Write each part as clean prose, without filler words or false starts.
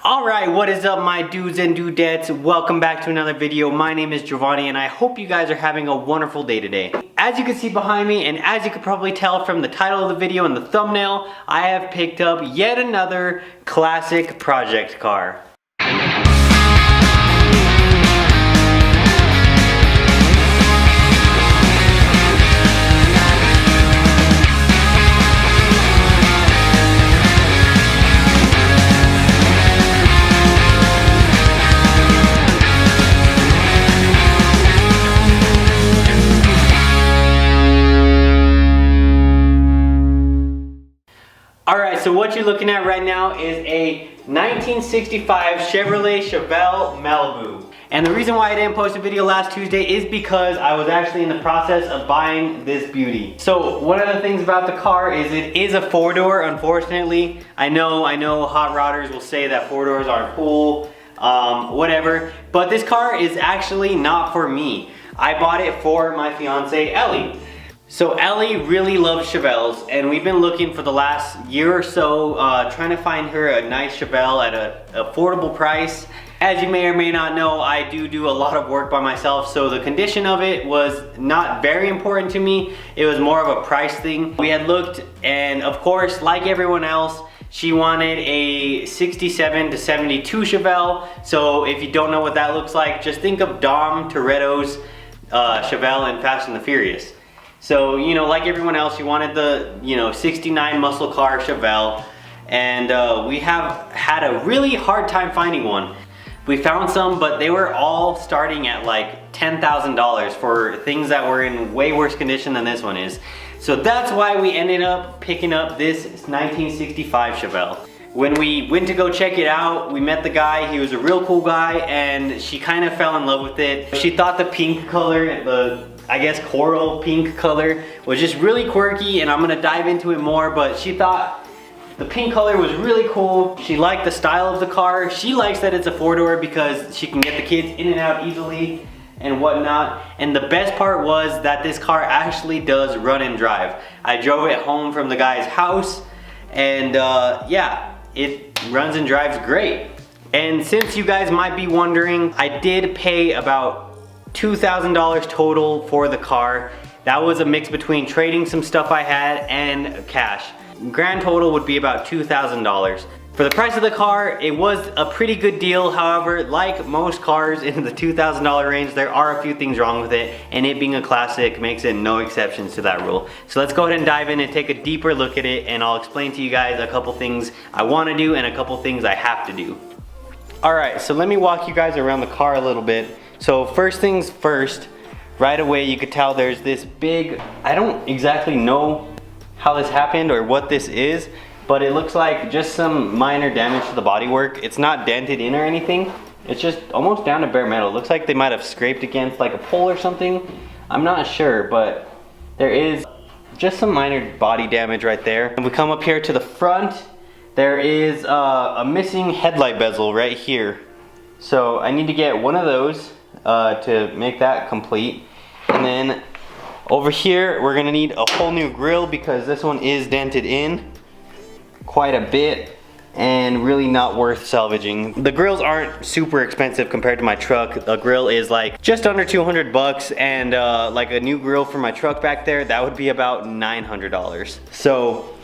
Alright, what is up my dudes and dudettes? Welcome back to another video. My name is Jovani and I hope you guys are having a wonderful day today. As you can see behind me, and as you could probably tell from the title of the video and the thumbnail, I have picked up yet another classic project car. Alright, so what you're looking at right now is a 1965 Chevrolet Chevelle Malibu. And the reason why I didn't post a video last Tuesday is because I was actually in the process of buying this beauty. So one of the things about the car is it is a four-door, unfortunately. I know hot rodders will say that four-doors aren't cool, whatever. But this car is actually not for me. I bought it for my fiance, Ellie. So Ellie really loves Chevelles, and we've been looking for the last year or so, trying to find her a nice Chevelle at an affordable price. As you may or may not know, I do a lot of work by myself, so the condition of it was not very important to me. It was more of a price thing. We had looked, and of course, like everyone else, she wanted a 67 to 72 Chevelle. So if you don't know what that looks like, just think of Dom Toretto's Chevelle in Fast and the Furious. So, you know, like everyone else, you wanted the, 69 muscle car Chevelle, and we have had a really hard time finding one. We found some, but they were all starting at like $10,000 for things that were in way worse condition than this one is. So that's why we ended up picking up this 1965 Chevelle. When we went to go check it out, we met the guy. He was a real cool guy, and she kind of fell in love with it. She thought the pink color, I guess coral pink color, was just really quirky, and I'm gonna dive into it more, but she thought the pink color was really cool. She liked the style of the car. She likes that it's a four-door because she can get the kids in and out easily and whatnot. And the best part was that this car actually does run and drive. I drove it home from the guy's house, and yeah, it runs and drives great. And since you guys might be wondering, I did pay about $2,000 total for the car. That was a mix between trading some stuff I had and cash. Grand total would be about $2,000. For the price of the car, it was a pretty good deal. However, like most cars in the $2,000 range, there are a few things wrong with it, and it being a classic makes it no exceptions to that rule. So let's go ahead and dive in and take a deeper look at it, and I'll explain to you guys a couple things I want to do and a couple things I have to do. Alright, so let me walk you guys around the car a little bit. So first things first, right away you could tell there's this big, I don't exactly know how this happened or what this is, but it looks like just some minor damage to the bodywork. It's not dented in or anything. It's just almost down to bare metal. It looks like they might have scraped against like a pole or something. I'm not sure, but there is just some minor body damage right there. And we come up here to the front, there is a missing headlight bezel right here. So I need to get one of those to make that complete. And then over here we're gonna need a whole new grille because this one is dented in quite a bit and really not worth salvaging. The grills aren't super expensive compared to my truck. The grill is like just under 200 bucks, and like a new grill for my truck back there, that would be about $900. So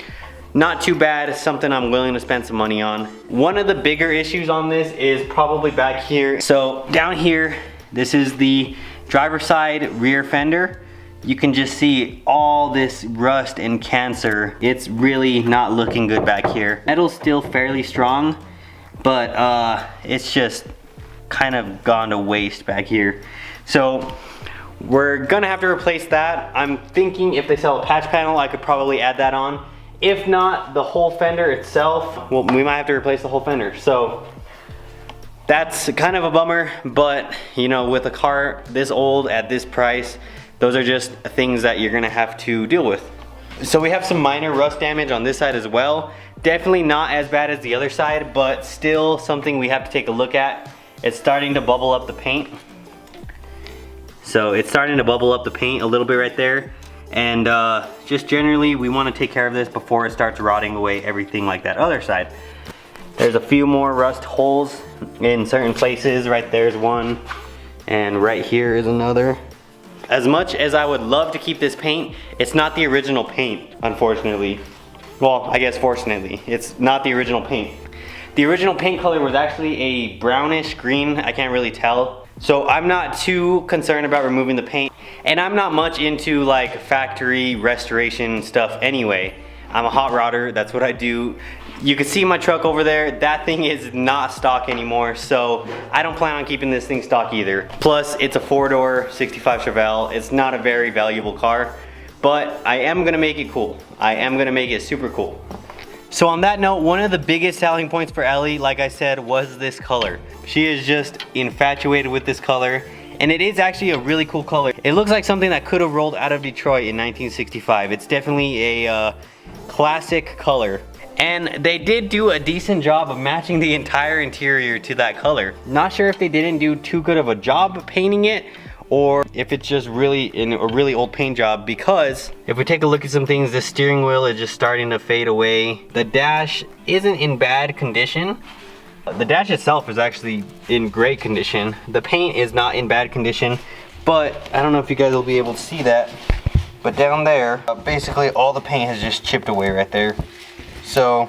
not too bad, something I'm willing to spend some money on. One of the bigger issues on this is probably back here. So down here, this is the driver's side rear fender. You can just see all this rust and cancer. It's really not looking good back here. Metal's still fairly strong, but it's just kind of gone to waste back here. So we're gonna have to replace that. I'm thinking if they sell a patch panel, I could probably add that on. If not, the whole fender itself, well, we might have to replace the whole fender. So that's kind of a bummer, but with a car this old at this price, those are just things that you're gonna have to deal with. So we have some minor rust damage on this side as well. Definitely not as bad as the other side, but still something we have to take a look at. It's starting to bubble up the paint. So it's starting to bubble up the paint a little bit right there. And just generally, we want to take care of this before it starts rotting away everything like that other side. There's a few more rust holes in certain places. Right there's one, and right here is another. As much as I would love to keep this paint, it's not the original paint, unfortunately. Well, I guess fortunately, it's not the original paint. The original paint color was actually a brownish green, I can't really tell. So I'm not too concerned about removing the paint. And I'm not much into like factory restoration stuff anyway. I'm a hot rodder, that's what I do. You can see my truck over there, that thing is not stock anymore, so I don't plan on keeping this thing stock either. Plus, it's a 4-door 65 Chevelle. It's not a very valuable car, but I am gonna make it cool. I am gonna make it super cool. So on that note, one of the biggest selling points for Ellie, like I said, was this color. She is just infatuated with this color, and it is actually a really cool color. It looks like something that could have rolled out of Detroit in 1965. It's definitely a classic color. And they did do a decent job of matching the entire interior to that color. Not sure if they didn't do too good of a job painting it, or if it's just really in a really old paint job, because if we take a look at some things, the steering wheel is just starting to fade away. The dash isn't in bad condition. The dash itself is actually in great condition. The paint is not in bad condition, but I don't know if you guys will be able to see that, but down there, basically all the paint has just chipped away right there. So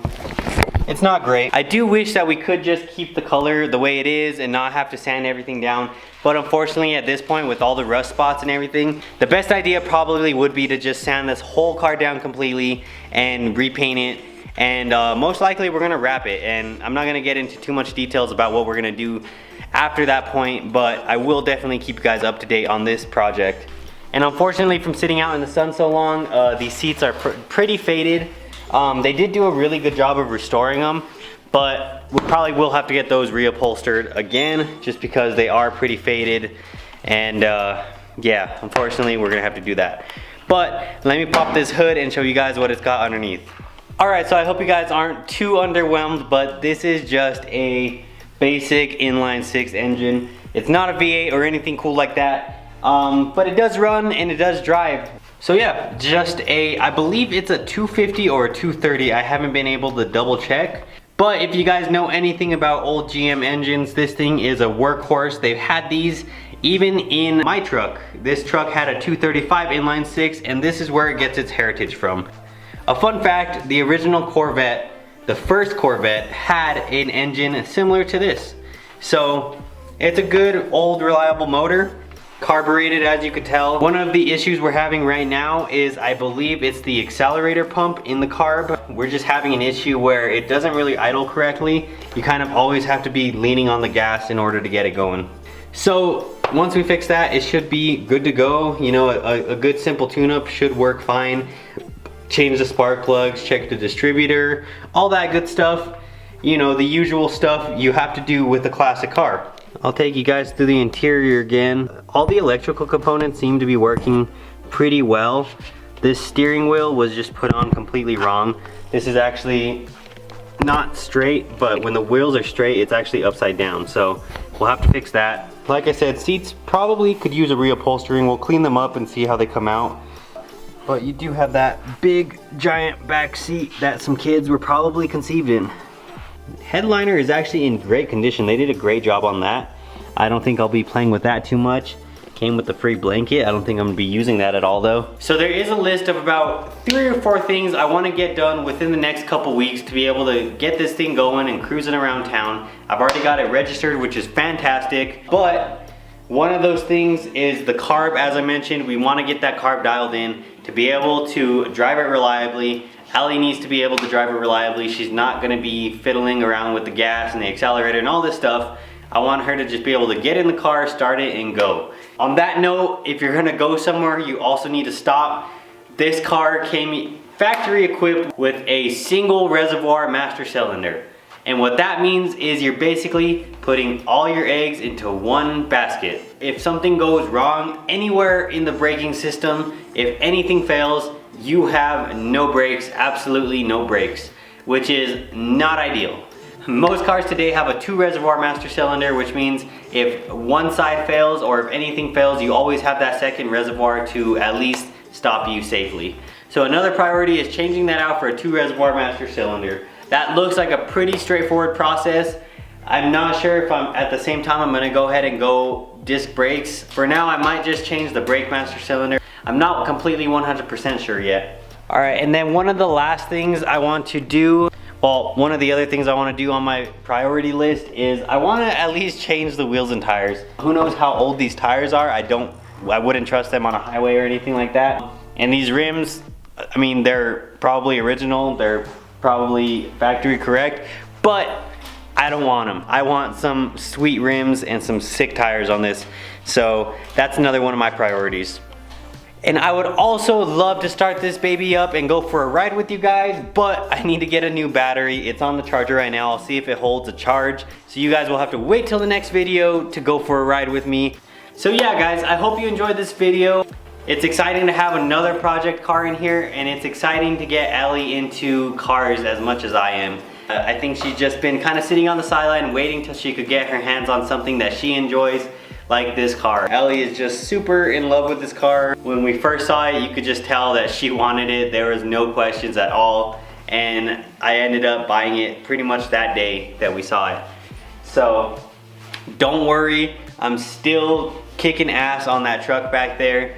it's not great. I do wish that we could just keep the color the way it is and not have to sand everything down. But unfortunately at this point, with all the rust spots and everything, the best idea probably would be to just sand this whole car down completely and repaint it. And most likely we're gonna wrap it. And I'm not gonna get into too much details about what we're gonna do after that point, but I will definitely keep you guys up to date on this project. And unfortunately, from sitting out in the sun so long, these seats are pretty faded. They did do a really good job of restoring them, but we probably will have to get those reupholstered again, just because they are pretty faded. And yeah, unfortunately we're gonna have to do that. But let me pop this hood and show you guys what it's got underneath. Alright, so I hope you guys aren't too underwhelmed, but this is just a basic inline-6 engine. It's not a V8 or anything cool like that, but it does run and it does drive. So yeah, just I believe it's a 250 or a 230. I haven't been able to double check. But if you guys know anything about old GM engines, this thing is a workhorse. They've had these even in my truck. This truck had a 235 inline-6, and this is where it gets its heritage from. A fun fact, the original Corvette, the first Corvette, had an engine similar to this. So it's a good old reliable motor. Carbureted, as you could tell. One of the issues we're having right now is, I believe it's the accelerator pump in the carb. We're just having an issue where it doesn't really idle correctly. You kind of always have to be leaning on the gas in order to get it going. So once we fix that, it should be good to go. You know, a good simple tune-up should work fine. Change the spark plugs, check the distributor, all that good stuff. You know, the usual stuff you have to do with a classic car. I'll take you guys through the interior again. All the electrical components seem to be working pretty well. This steering wheel was just put on completely wrong. This is actually not straight, but when the wheels are straight, it's actually upside down. So we'll have to fix that. Like I said, seats probably could use a reupholstering. We'll clean them up and see how they come out. But you do have that big, giant back seat that some kids were probably conceived in. Headliner is actually in great condition. They did a great job on that. I don't think I'll be playing with that too much. Came with the free blanket. I don't think I'm gonna be using that at all though. So there is a list of about 3 or 4 things I wanna get done within the next couple weeks to be able to get this thing going and cruising around town. I've already got it registered, which is fantastic. But one of those things is the carb, as I mentioned. We wanna get that carb dialed in to be able to drive it reliably. Ellie needs to be able to drive it reliably. She's not gonna be fiddling around with the gas and the accelerator and all this stuff. I want her to just be able to get in the car, start it, and go. On that note, if you're gonna go somewhere, you also need to stop. This car came factory equipped with a single reservoir master cylinder. And what that means is you're basically putting all your eggs into one basket. If something goes wrong anywhere in the braking system, if anything fails, you have no brakes, absolutely no brakes, which is not ideal. Most cars today have a 2 reservoir master cylinder, which means if one side fails or if anything fails, you always have that second reservoir to at least stop you safely. So another priority is changing that out for a 2 reservoir master cylinder. That looks like a pretty straightforward process. I'm not sure if at the same time I'm gonna go ahead and go disc brakes. For now, I might just change the brake master cylinder. I'm not completely 100% sure yet. All right, and then one of the last things I want to do, well, one of the other things I want to do on my priority list is I want to at least change the wheels and tires. Who knows how old these tires are? I wouldn't trust them on a highway or anything like that. And these rims, I mean, they're probably original, they're probably factory correct, but I don't want them. I want some sweet rims and some sick tires on this. So that's another one of my priorities. And I would also love to start this baby up and go for a ride with you guys, but I need to get a new battery. It's on the charger right now. I'll see if it holds a charge. So you guys will have to wait till the next video to go for a ride with me. So yeah guys, I hope you enjoyed this video. It's exciting to have another project car in here, and it's exciting to get Ellie into cars as much as I am. I think she's just been kind of sitting on the sideline waiting till she could get her hands on something that she enjoys, like this car. Ellie is just super in love with this car. When we first saw it, you could just tell that she wanted it. There was no questions at all. And I ended up buying it pretty much that day that we saw it. So don't worry, I'm still kicking ass on that truck back there.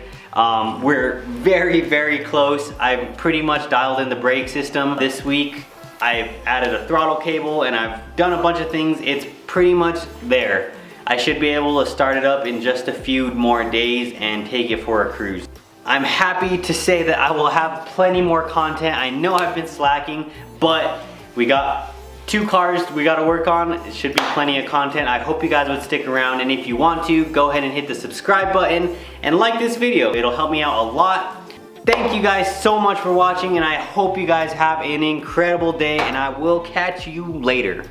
We're very, very close. I've pretty much dialed in the brake system this week. I've added a throttle cable and I've done a bunch of things. It's pretty much there. I should be able to start it up in just a few more days and take it for a cruise. I'm happy to say that I will have plenty more content. I know I've been slacking, but we got 2 cars we got to work on. It should be plenty of content. I hope you guys would stick around, and if you want to, go ahead and hit the subscribe button and like this video. It'll help me out a lot. Thank you guys so much for watching, and I hope you guys have an incredible day, and I will catch you later.